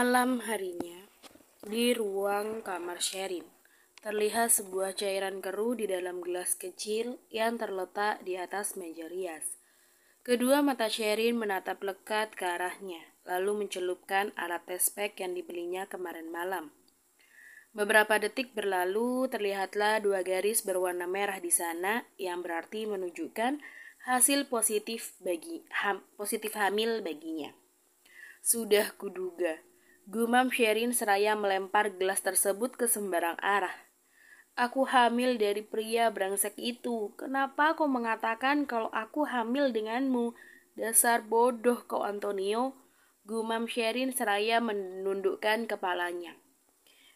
Malam harinya, di ruang kamar Sherin, terlihat sebuah cairan keruh di dalam gelas kecil yang terletak di atas meja rias. Kedua mata Sherin menatap lekat ke arahnya, lalu mencelupkan alat tes pack yang dibelinya kemarin malam. Beberapa detik berlalu, terlihatlah dua garis berwarna merah di sana yang berarti menunjukkan hasil positif hamil baginya. Sudah kuduga, gumam Sherin seraya melempar gelas tersebut ke sembarang arah. Aku hamil dari pria brengsek itu. Kenapa kau mengatakan kalau aku hamil denganmu? Dasar bodoh kau, Antonio. Gumam Sherin seraya menundukkan kepalanya.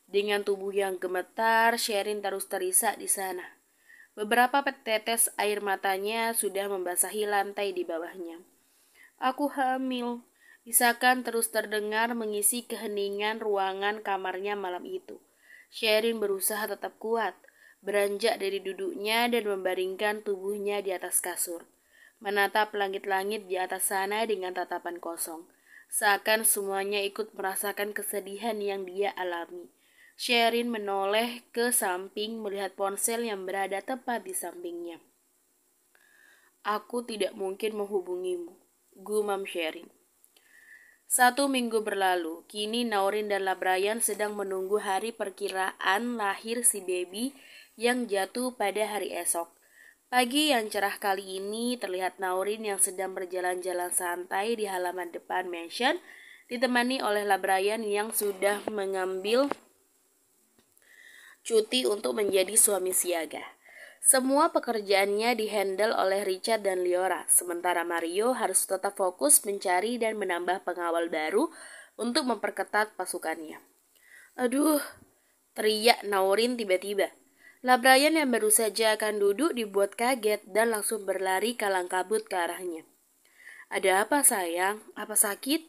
Dengan tubuh yang gemetar, Sherin terus terisak di sana. Beberapa tetes air matanya sudah membasahi lantai di bawahnya. Aku hamil. Isakan terus terdengar mengisi keheningan ruangan kamarnya malam itu. Sherin berusaha tetap kuat, beranjak dari duduknya dan membaringkan tubuhnya di atas kasur. Menatap langit-langit di atas sana dengan tatapan kosong. Seakan semuanya ikut merasakan kesedihan yang dia alami. Sherin menoleh ke samping melihat ponsel yang berada tepat di sampingnya. Aku tidak mungkin menghubungimu, gumam Sherin. 1 minggu berlalu, kini Naurin dan Labrayan sedang menunggu hari perkiraan lahir si baby yang jatuh pada hari esok. Pagi yang cerah kali ini terlihat Naurin yang sedang berjalan-jalan santai di halaman depan mansion, ditemani oleh Labrayan yang sudah mengambil cuti untuk menjadi suami siaga. Semua pekerjaannya dihandle oleh Richard dan Liora, sementara Mario harus tetap fokus mencari dan menambah pengawal baru untuk memperketat pasukannya. Aduh, teriak Naurin tiba-tiba. Labrayan yang baru saja akan duduk dibuat kaget dan langsung berlari kalang kabut ke arahnya. Ada apa sayang? Apa sakit?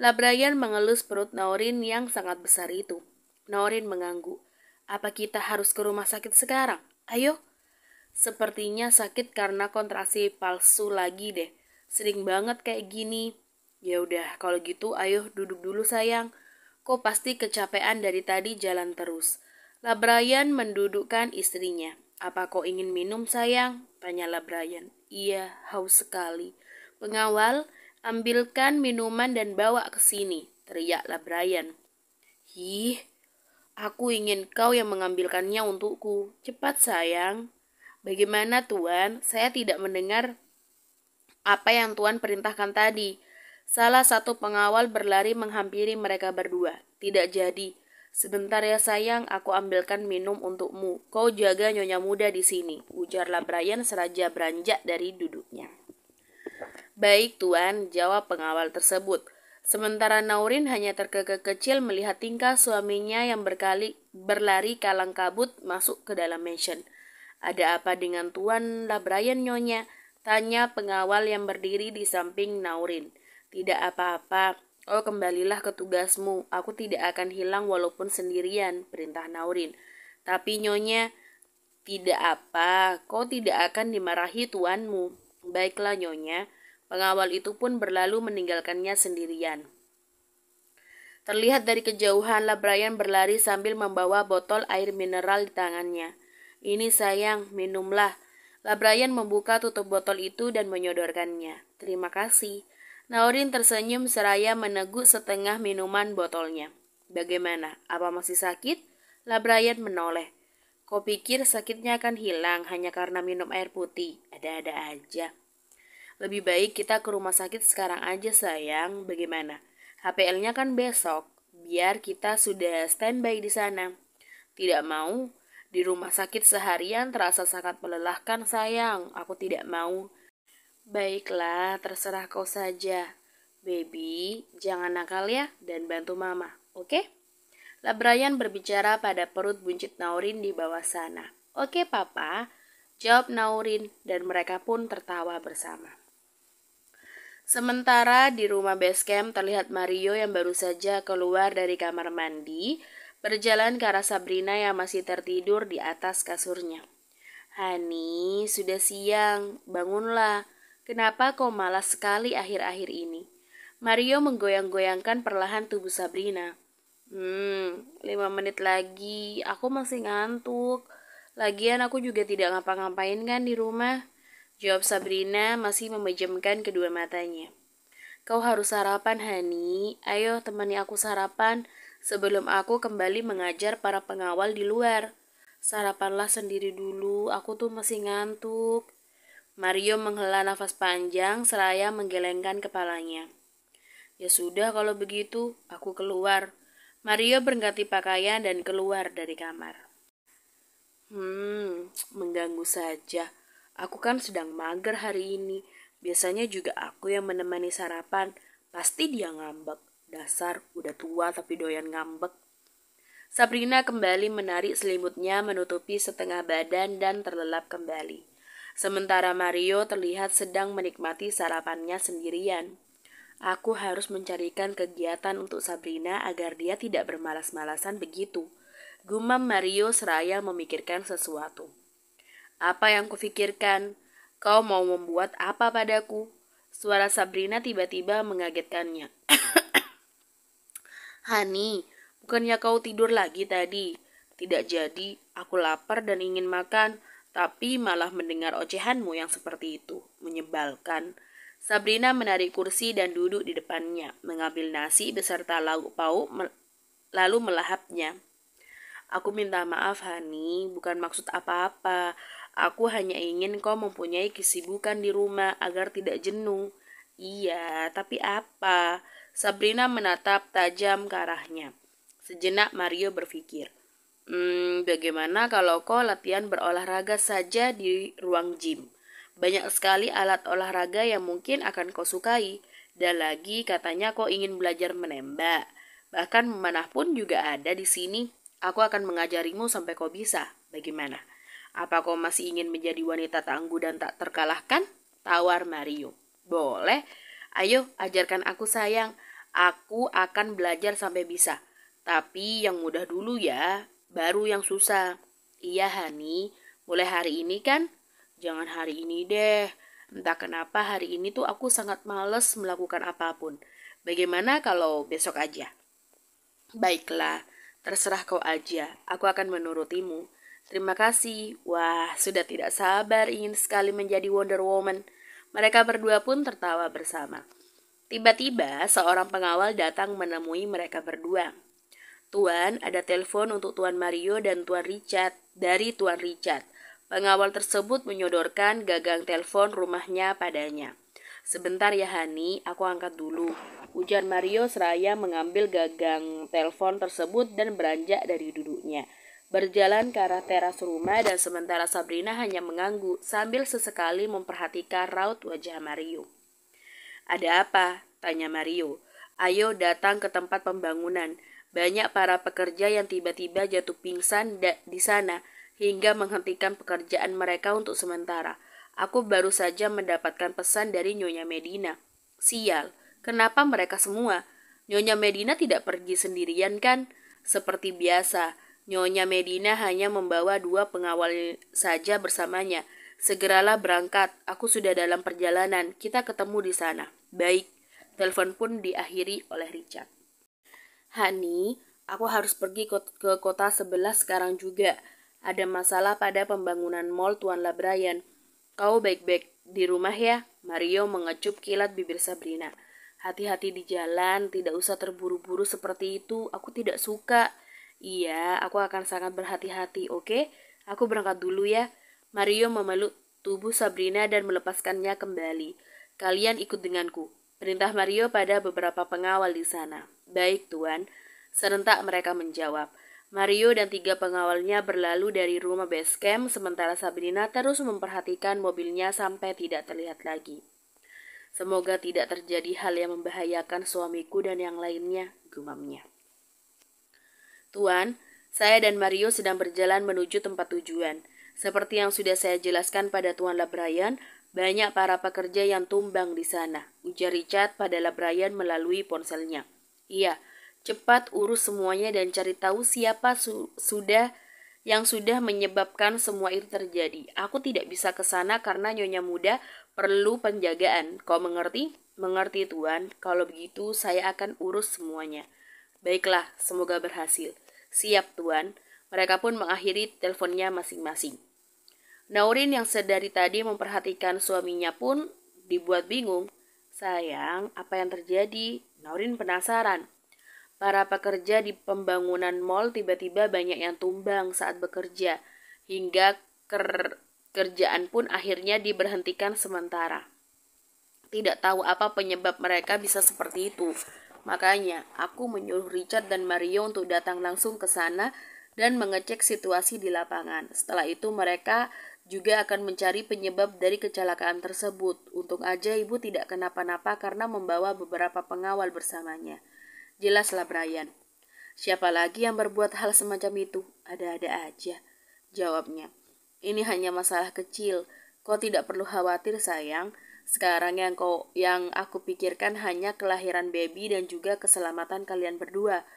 Labrayan mengelus perut Naurin yang sangat besar itu. Naurin mengangguk. Apa kita harus ke rumah sakit sekarang? Ayo. Sepertinya sakit karena kontraksi palsu lagi deh. Sering banget kayak gini. Ya udah, kalau gitu ayo duduk dulu sayang. Kok pasti kecapean dari tadi jalan terus. Labrayan mendudukkan istrinya. Apa kau ingin minum sayang? Tanya Labrayan. Iya, haus sekali. Pengawal, ambilkan minuman dan bawa ke sini, teriak Labrayan. Hih, aku ingin kau yang mengambilkannya untukku. Cepat sayang. Bagaimana Tuan? Saya tidak mendengar apa yang Tuan perintahkan tadi. Salah satu pengawal berlari menghampiri mereka berdua. Tidak jadi. Sebentar ya sayang, aku ambilkan minum untukmu. Kau jaga nyonya muda di sini, ujar Labrayan seraja beranjak dari duduknya. Baik Tuan, jawab pengawal tersebut. Sementara Naurin hanya terkekeh kecil melihat tingkah suaminya yang berlari kalang kabut masuk ke dalam mansion. Ada apa dengan Tuan Labrayan nyonya? Tanya pengawal yang berdiri di samping Naurin. Tidak apa-apa, oh kembalilah ke tugasmu. Aku tidak akan hilang walaupun sendirian, perintah Naurin. Tapi nyonya, tidak apa, kau tidak akan dimarahi tuanmu. Baiklah nyonya, pengawal itu pun berlalu meninggalkannya sendirian. Terlihat dari kejauhan Labrayan berlari sambil membawa botol air mineral di tangannya. Ini sayang, minumlah. Labrayan membuka tutup botol itu dan menyodorkannya. Terima kasih. Naurin tersenyum seraya meneguk setengah minuman botolnya. Bagaimana? Apa masih sakit? Labrayan menoleh. Kau pikir sakitnya akan hilang hanya karena minum air putih? Ada-ada aja. Lebih baik kita ke rumah sakit sekarang aja sayang. Bagaimana? HPL-nya kan besok. Biar kita sudah standby di sana. Tidak mau. Di rumah sakit seharian terasa sangat melelahkan sayang. Aku tidak mau. Baiklah, terserah kau saja. Baby, jangan nakal ya dan bantu mama, oke? Labrayan berbicara pada perut buncit Naurin di bawah sana. Oke papa, jawab Naurin dan mereka pun tertawa bersama. Sementara di rumah basecamp terlihat Mario yang baru saja keluar dari kamar mandi, berjalan ke arah Sabrina yang masih tertidur di atas kasurnya. Hani, sudah siang, bangunlah. Kenapa kau malas sekali akhir-akhir ini? Mario menggoyang-goyangkan perlahan tubuh Sabrina. 5 menit lagi, aku masih ngantuk. Lagian aku juga tidak ngapa-ngapain kan di rumah, jawab Sabrina masih memejamkan kedua matanya. Kau harus sarapan, Hani. Ayo temani aku sarapan sebelum aku kembali mengajar para pengawal di luar. Sarapanlah sendiri dulu, aku tuh masih ngantuk. Mario menghela nafas panjang seraya menggelengkan kepalanya. Ya sudah kalau begitu, aku keluar. Mario berganti pakaian dan keluar dari kamar. Mengganggu saja. Aku kan sedang mager hari ini. Biasanya juga aku yang menemani sarapan. Pasti dia ngambek. Dasar, udah tua tapi doyan ngambek. Sabrina kembali menarik selimutnya menutupi setengah badan dan terlelap kembali. Sementara Mario terlihat sedang menikmati sarapannya sendirian. Aku harus mencarikan kegiatan untuk Sabrina agar dia tidak bermalas-malasan begitu. Gumam Mario seraya memikirkan sesuatu. Apa yang kufikirkan? Kau mau membuat apa padaku? Suara Sabrina tiba-tiba mengagetkannya. Hani, bukannya kau tidur lagi tadi? Tidak jadi, aku lapar dan ingin makan, tapi malah mendengar ocehanmu yang seperti itu. Menyebalkan. Sabrina menarik kursi dan duduk di depannya, mengambil nasi beserta lauk pauk, lalu melahapnya. Aku minta maaf, Hani, bukan maksud apa-apa. Aku hanya ingin kau mempunyai kesibukan di rumah agar tidak jenuh. Iya, tapi apa? Sabrina menatap tajam ke arahnya. Sejenak Mario berpikir. Bagaimana kalau kau latihan berolahraga saja di ruang gym? Banyak sekali alat olahraga yang mungkin akan kau sukai. Dan lagi katanya kau ingin belajar menembak. Bahkan memanah pun juga ada di sini. Aku akan mengajarimu sampai kau bisa. Bagaimana? Apa kau masih ingin menjadi wanita tangguh dan tak terkalahkan? Tawar Mario. Boleh. Ayo, ajarkan aku sayang. Aku akan belajar sampai bisa. Tapi yang mudah dulu ya, baru yang susah. Iya, Hani. Mulai hari ini kan? Jangan hari ini deh. Entah kenapa hari ini tuh aku sangat males melakukan apapun. Bagaimana kalau besok aja? Baiklah, terserah kau aja. Aku akan menurutimu. Terima kasih. Wah, sudah tidak sabar ingin sekali menjadi Wonder Woman. Mereka berdua pun tertawa bersama. Tiba-tiba seorang pengawal datang menemui mereka berdua. Tuan, ada telepon untuk Tuan Mario dan Tuan Richard dari Tuan Richard. Pengawal tersebut menyodorkan gagang telepon rumahnya padanya. Sebentar ya Hani, aku angkat dulu. Ujar Mario seraya mengambil gagang telepon tersebut dan beranjak dari duduknya. Berjalan ke arah teras rumah dan sementara Sabrina hanya mengangguk sambil sesekali memperhatikan raut wajah Mario. Ada apa? Tanya Mario. Ayo datang ke tempat pembangunan. Banyak para pekerja yang tiba-tiba jatuh pingsan di sana hingga menghentikan pekerjaan mereka untuk sementara. Aku baru saja mendapatkan pesan dari Nyonya Medina. Sial, kenapa mereka semua? Nyonya Medina tidak pergi sendirian kan? Seperti biasa, Nyonya Medina hanya membawa 2 pengawal saja bersamanya. Segeralah berangkat, aku sudah dalam perjalanan, kita ketemu di sana. Baik, telepon pun diakhiri oleh Richard. Hani, aku harus pergi ke kota sebelah sekarang juga. Ada masalah pada pembangunan mall Tuan Labrayan. Kau baik-baik di rumah ya? Mario mengecup kilat bibir Sabrina. Hati-hati di jalan, tidak usah terburu-buru seperti itu. Aku tidak suka. Iya, aku akan sangat berhati-hati, oke? Aku berangkat dulu ya. Mario memeluk tubuh Sabrina dan melepaskannya kembali. Kalian ikut denganku. Perintah Mario pada beberapa pengawal di sana. Baik, Tuan. Serentak mereka menjawab. Mario dan 3 pengawalnya berlalu dari rumah base camp, sementara Sabrina terus memperhatikan mobilnya sampai tidak terlihat lagi. Semoga tidak terjadi hal yang membahayakan suamiku dan yang lainnya, gumamnya. Tuan, saya dan Mario sedang berjalan menuju tempat tujuan. Seperti yang sudah saya jelaskan pada Tuan Labrayan, banyak para pekerja yang tumbang di sana, ujar Richard pada Labrayan melalui ponselnya. Iya, cepat urus semuanya dan cari tahu siapa yang sudah menyebabkan semua itu terjadi. Aku tidak bisa ke sana karena Nyonya Muda perlu penjagaan. Kau mengerti? Mengerti Tuan, kalau begitu saya akan urus semuanya. Baiklah, semoga berhasil. Siap Tuan. Mereka pun mengakhiri teleponnya masing-masing. Naurin yang sedari tadi memperhatikan suaminya pun dibuat bingung. Sayang, apa yang terjadi? Naurin penasaran. Para pekerja di pembangunan mal tiba-tiba banyak yang tumbang saat bekerja, hingga kerjaan pun akhirnya diberhentikan sementara. Tidak tahu apa penyebab mereka bisa seperti itu. Makanya, aku menyuruh Richard dan Mario untuk datang langsung ke sana dan mengecek situasi di lapangan. Setelah itu mereka juga akan mencari penyebab dari kecelakaan tersebut. Untung aja ibu tidak kenapa-napa karena membawa beberapa pengawal bersamanya. Jelaslah Brian. Siapa lagi yang berbuat hal semacam itu? Ada-ada aja, jawabnya. Ini hanya masalah kecil. Kau tidak perlu khawatir sayang. Sekarang yang aku pikirkan hanya kelahiran baby dan juga keselamatan kalian berdua.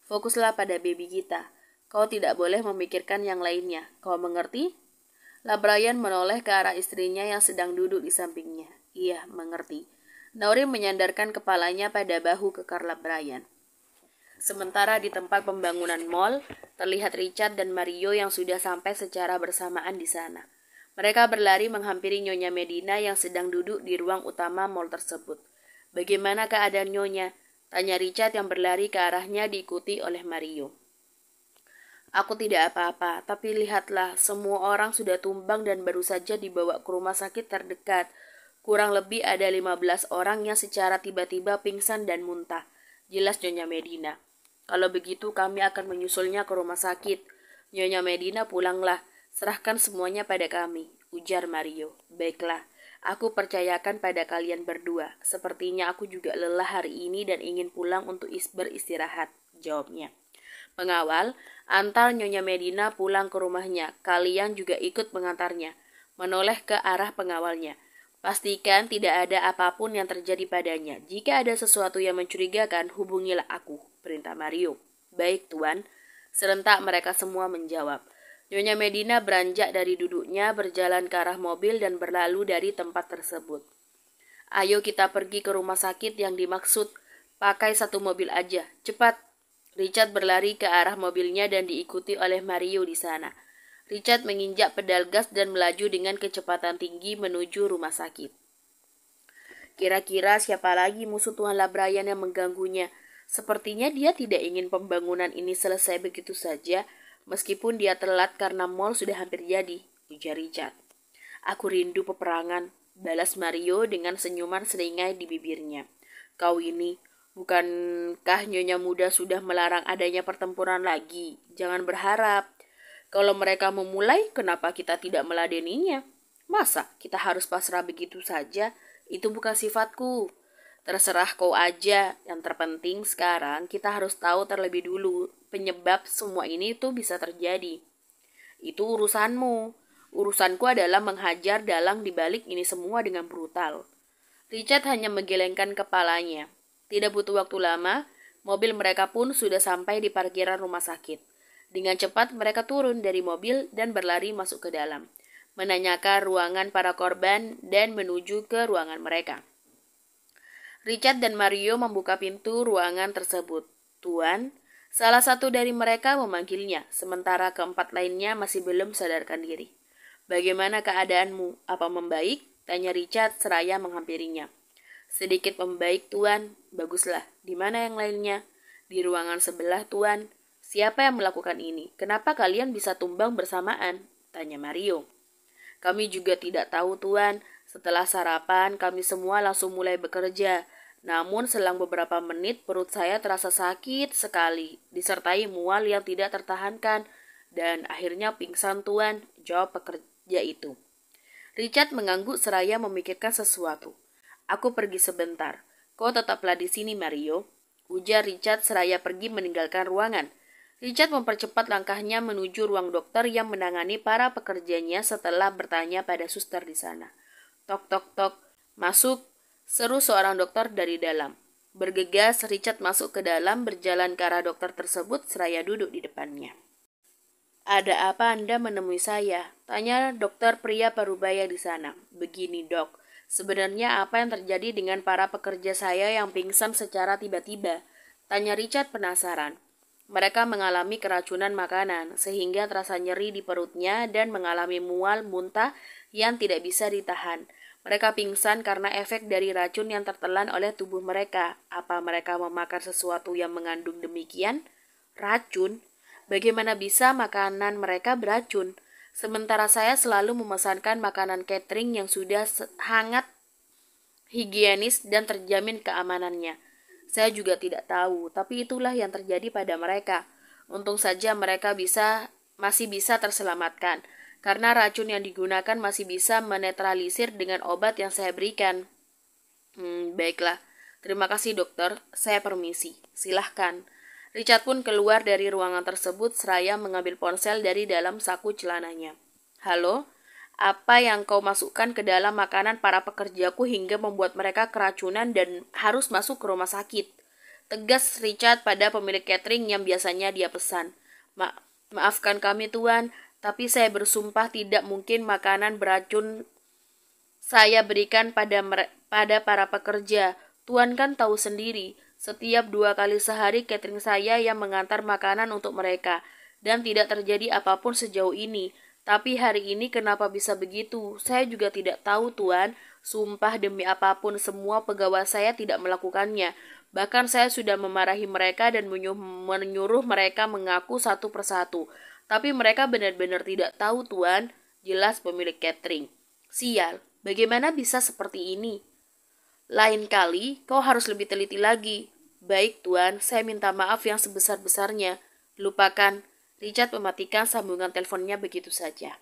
Fokuslah pada baby kita. Kau tidak boleh memikirkan yang lainnya. Kau mengerti? Brian menoleh ke arah istrinya yang sedang duduk di sampingnya. Iya, mengerti. Naurin menyandarkan kepalanya pada bahu kekar Brian. Sementara di tempat pembangunan mal, terlihat Richard dan Mario yang sudah sampai secara bersamaan di sana. Mereka berlari menghampiri Nyonya Medina yang sedang duduk di ruang utama mal tersebut. Bagaimana keadaan Nyonya? Tanya Richard yang berlari ke arahnya diikuti oleh Mario. Aku tidak apa-apa, tapi lihatlah, semua orang sudah tumbang dan baru saja dibawa ke rumah sakit terdekat. Kurang lebih ada 15 orang yang secara tiba-tiba pingsan dan muntah. Jelas Nyonya Medina. Kalau begitu kami akan menyusulnya ke rumah sakit. Nyonya Medina pulanglah. Serahkan semuanya pada kami, ujar Mario. Baiklah, aku percayakan pada kalian berdua. Sepertinya aku juga lelah hari ini dan ingin pulang untuk beristirahat, jawabnya. Pengawal, antar Nyonya Medina pulang ke rumahnya. Kalian juga ikut mengantarnya. Menoleh ke arah pengawalnya. Pastikan tidak ada apapun yang terjadi padanya. Jika ada sesuatu yang mencurigakan, hubungilah aku, perintah Mario. Baik, Tuan. Serentak mereka semua menjawab. Nyonya Medina beranjak dari duduknya, berjalan ke arah mobil dan berlalu dari tempat tersebut. Ayo kita pergi ke rumah sakit yang dimaksud. Pakai satu mobil aja. Cepat. Richard berlari ke arah mobilnya dan diikuti oleh Mario di sana. Richard menginjak pedal gas dan melaju dengan kecepatan tinggi menuju rumah sakit. Kira-kira siapa lagi musuh Tuan Brian yang mengganggunya? Sepertinya dia tidak ingin pembangunan ini selesai begitu saja. Meskipun dia telat karena mal sudah hampir jadi, ujar Richard. Aku rindu peperangan, balas Mario dengan senyuman seringai di bibirnya. Kau ini, bukankah Nyonya Muda sudah melarang adanya pertempuran lagi? Jangan berharap. Kalau mereka memulai, kenapa kita tidak meladeninya? Masa kita harus pasrah begitu saja? Itu bukan sifatku. Terserah kau aja, yang terpenting sekarang kita harus tahu terlebih dulu penyebab semua ini tuh bisa terjadi. Itu urusanmu. Urusanku adalah menghajar dalang dibalik ini semua dengan brutal. Richard hanya menggelengkan kepalanya. Tidak butuh waktu lama, mobil mereka pun sudah sampai di parkiran rumah sakit. Dengan cepat mereka turun dari mobil dan berlari masuk ke dalam, menanyakan ruangan para korban dan menuju ke ruangan mereka. Richard dan Mario membuka pintu ruangan tersebut. Tuan, salah satu dari mereka memanggilnya, sementara keempat lainnya masih belum sadarkan diri. Bagaimana keadaanmu? Apa membaik? Tanya Richard seraya menghampirinya. Sedikit membaik, Tuan. Baguslah. Di mana yang lainnya? Di ruangan sebelah, Tuan. Siapa yang melakukan ini? Kenapa kalian bisa tumbang bersamaan? Tanya Mario. Kami juga tidak tahu, Tuan. Setelah sarapan, kami semua langsung mulai bekerja. Namun selang beberapa menit perut saya terasa sakit sekali, disertai mual yang tidak tertahankan, dan akhirnya pingsan, Tuan, jawab pekerja itu. Richard mengangguk seraya memikirkan sesuatu. Aku pergi sebentar. Kau tetaplah di sini, Mario, ujar Richard seraya pergi meninggalkan ruangan. Richard mempercepat langkahnya menuju ruang dokter yang menangani para pekerjanya setelah bertanya pada suster di sana. Tok, tok, tok. Masuk, seru seorang dokter dari dalam. Bergegas, Richard masuk ke dalam, berjalan ke arah dokter tersebut seraya duduk di depannya. Ada apa Anda menemui saya? Tanya dokter pria parubaya di sana. Begini, Dok. Sebenarnya apa yang terjadi dengan para pekerja saya yang pingsan secara tiba-tiba? Tanya Richard penasaran. Mereka mengalami keracunan makanan, sehingga terasa nyeri di perutnya dan mengalami mual muntah yang tidak bisa ditahan. Mereka pingsan karena efek dari racun yang tertelan oleh tubuh mereka. Apa mereka memakan sesuatu yang mengandung demikian? Racun? Bagaimana bisa makanan mereka beracun? Sementara saya selalu memesankan makanan catering yang sudah hangat, higienis, dan terjamin keamanannya. Saya juga tidak tahu, tapi itulah yang terjadi pada mereka. Untung saja mereka masih bisa terselamatkan, karena racun yang digunakan masih bisa menetralisir dengan obat yang saya berikan. Baiklah. Terima kasih dokter, saya permisi. Silahkan. Richard pun keluar dari ruangan tersebut seraya mengambil ponsel dari dalam saku celananya. Halo, apa yang kau masukkan ke dalam makanan para pekerjaku hingga membuat mereka keracunan dan harus masuk ke rumah sakit? Tegas Richard pada pemilik catering yang biasanya dia pesan. Maafkan kami tuan, tapi saya bersumpah tidak mungkin makanan beracun saya berikan pada para pekerja. Tuan kan tahu sendiri, setiap 2 kali sehari catering saya yang mengantar makanan untuk mereka. Dan tidak terjadi apapun sejauh ini. Tapi hari ini kenapa bisa begitu? Saya juga tidak tahu tuan. Sumpah demi apapun semua pegawai saya tidak melakukannya. Bahkan saya sudah memarahi mereka dan menyuruh mereka mengaku satu persatu. Tapi mereka benar-benar tidak tahu tuan. Jelas pemilik catering. Sial, bagaimana bisa seperti ini? Lain kali, kau harus lebih teliti lagi. Baik, tuan, saya minta maaf yang sebesar-besarnya. Lupakan. Richard mematikan sambungan teleponnya begitu saja.